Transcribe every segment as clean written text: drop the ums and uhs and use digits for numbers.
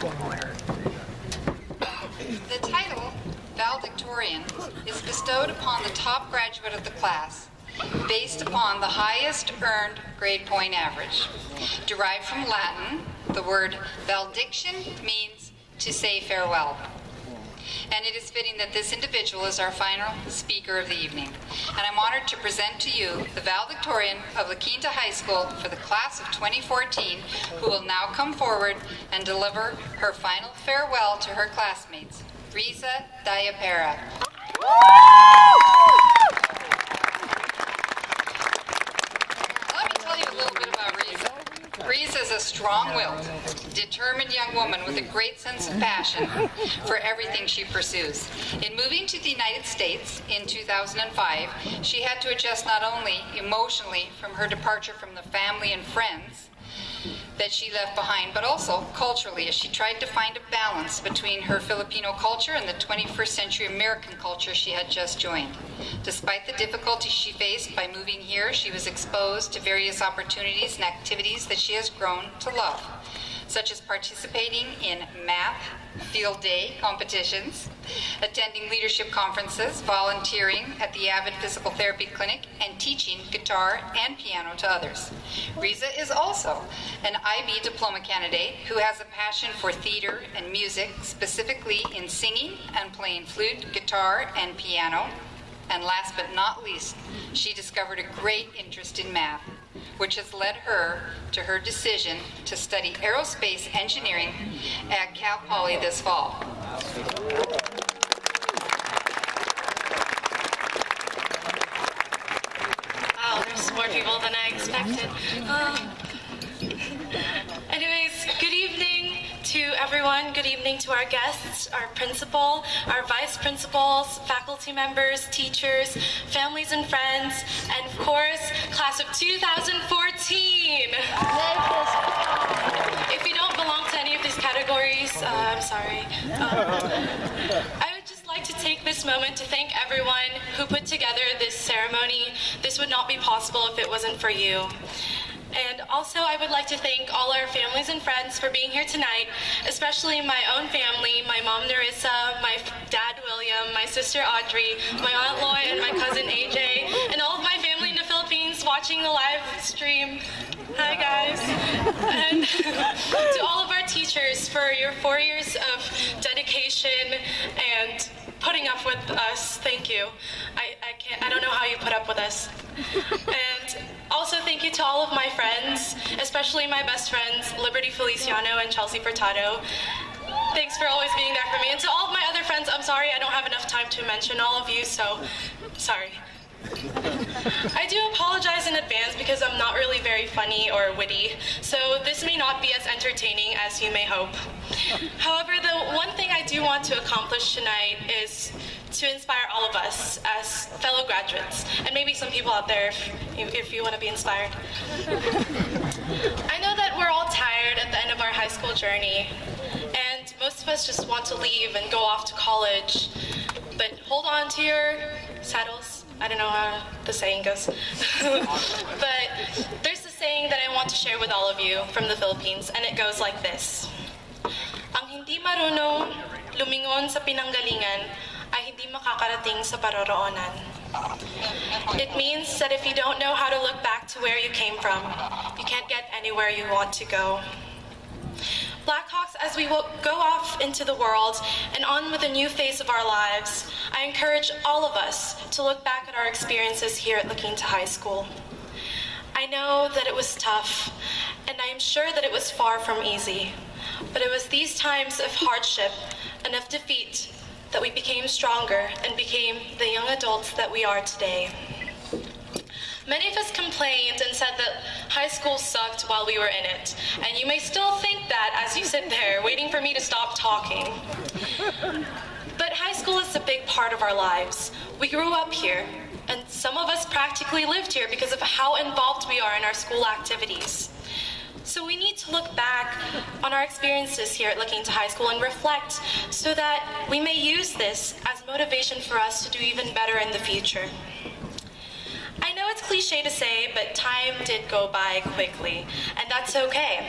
The title, Valedictorian, is bestowed upon the top graduate of the class based upon the highest earned grade point average. Derived from Latin, the word valediction means to say farewell. And it is fitting that this individual is our final speaker of the evening. And I'm honored to present to you the valedictorian of La Quinta High School for the class of 2014, who will now come forward and deliver her final farewell to her classmates, Riza Diapera. Let me tell you a little bit about Riza. Riza is a strong-willed, determined young woman with a great sense of passion for everything she pursues. In moving to the United States in 2005, she had to adjust not only emotionally from her departure from the family and friends that she left behind, but also culturally, as she tried to find a balance between her Filipino culture and the 21st century American culture she had just joined. Despite the difficulties she faced by moving here, she was exposed to various opportunities and activities that she has grown to love, such as participating in math field day competitions, attending leadership conferences, volunteering at the Avid Physical Therapy Clinic, and teaching guitar and piano to others. Riza is also an IB diploma candidate who has a passion for theater and music, specifically in singing and playing flute, guitar, and piano. And last but not least, she discovered a great interest in math, which has led her to her decision to study aerospace engineering at Cal Poly this fall. Wow, there's more people than I expected. Anyways, good evening to everyone. Good evening to our guests, our principal, our vice principals, faculty members, teachers, families and friends, and of course, class of 2014. If you don't belong to any of these categories, I'm sorry. I would just like to take this moment to thank everyone who put together this ceremony. This would not be possible if it wasn't for you. And also, I would like to thank all our families and friends for being here tonight, especially my own family, my mom, Narissa, my dad, William, my sister, Audrey, my Aunt Loy, and my cousin, AJ, and all of my family in the Philippines watching the live stream. Hi, guys. And to all of our teachers for your 4 years of dedication and putting up with us, thank you. I don't know how you put up with us. And also thank you to all of my friends, especially my best friends, Liberty Feliciano and Chelsea Furtado. Thanks for always being there for me. And to all of my other friends, I'm sorry I don't have enough time to mention all of you, so sorry. I do apologize in advance because I'm not really very funny or witty, so this may not be as entertaining as you may hope. However, the one thing I do want to accomplish tonight is to inspire all of us as fellow graduates, and maybe some people out there if you want to be inspired. I know that we're all tired at the end of our high school journey, and most of us just want to leave and go off to college, but hold on to your saddles. I don't know how the saying goes. But there's a saying that I want to share with all of you from the Philippines, and it goes like this. Ang hindi marunong lumingon sa pinanggalingan ay hindi makakarating sa paroroonan. It means that if you don't know how to look back to where you came from, you can't get anywhere you want to go. Blackhawks, as we will go off into the world and on with a new phase of our lives, I encourage all of us to look back at our experiences here at La Quinta High School. I know that it was tough, and I am sure that it was far from easy, but it was these times of hardship and of defeat that we became stronger and became the young adults that we are today. Many of us complained and said that high school sucked while we were in it, and you may still think that as you sit there waiting for me to stop talking. But high school is a big part of our lives. We grew up here, and some of us practically lived here because of how involved we are in our school activities. So we need to look back on our experiences here at La Quinta High School and reflect so that we may use this as motivation for us to do even better in the future. I know it's cliche to say, but time did go by quickly, and that's okay.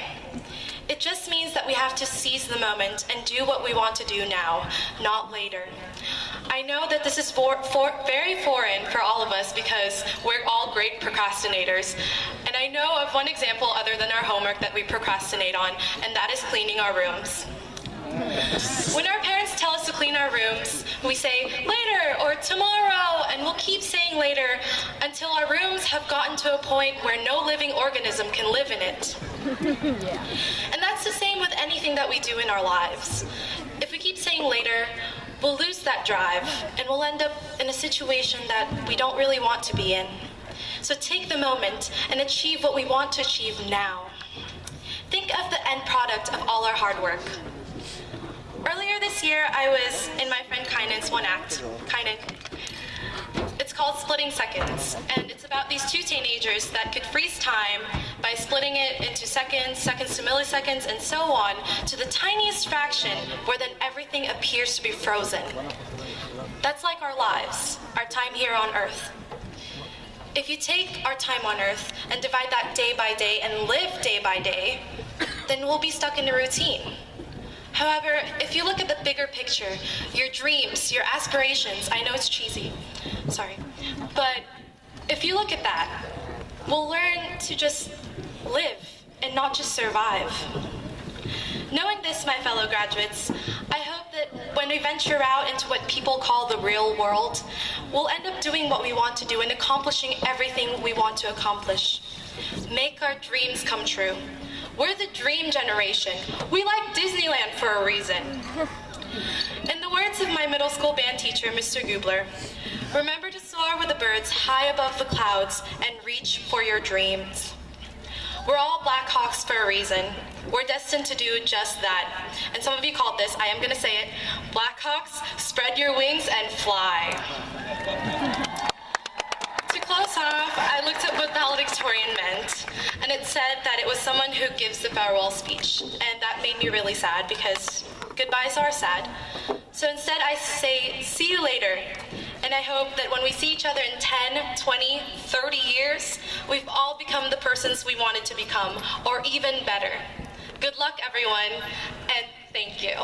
It just means that we have have to seize the moment and do what we want to do now, not later. I know that this is very foreign for all of us because we're all great procrastinators. And I know of one example other than our homework that we procrastinate on, and that is cleaning our rooms. When our parents tell us to clean our rooms, we say later or tomorrow, and we'll keep saying later until our rooms have gotten to a point where no living organism can live in it. And that's the same with anything that we do in our lives. If we keep saying later, we'll lose that drive, and we'll end up in a situation that we don't really want to be in. So take the moment and achieve what we want to achieve now. Think of the end product of all our hard work. Earlier this year, I was in my friend Kainen's one act. Kainen. It's called Splitting Seconds, and it's about these two teenagers that could freeze time by splitting it into seconds, seconds to milliseconds, and so on, to the tiniest fraction where then everything appears to be frozen. That's like our lives, our time here on Earth. If you take our time on Earth and divide that day by day and live day by day, then we'll be stuck in a routine. However, if you look at the bigger picture, your dreams, your aspirations, I know it's cheesy, sorry, but if you look at that, we'll learn to just live and not just survive. Knowing this, my fellow graduates, I hope that when we venture out into what people call the real world, we'll end up doing what we want to do and accomplishing everything we want to accomplish. Make our dreams come true. We're the dream generation. We like Disneyland for a reason. In the words of my middle school band teacher, Mr. Gubler, remember to soar with the birds high above the clouds and reach for your dreams. We're all Blackhawks for a reason. We're destined to do just that. And some of you called this, I am gonna say it, Blackhawks, spread your wings and fly. To close off, I looked at what valedictorian meant, and it said that it was someone who gives the farewell speech, and that made me really sad because goodbyes are sad. So instead I say, see you later, and I hope that when we see each other in 10, 20, 30 years, we've all become the persons we wanted to become, or even better. Good luck, everyone, and thank you.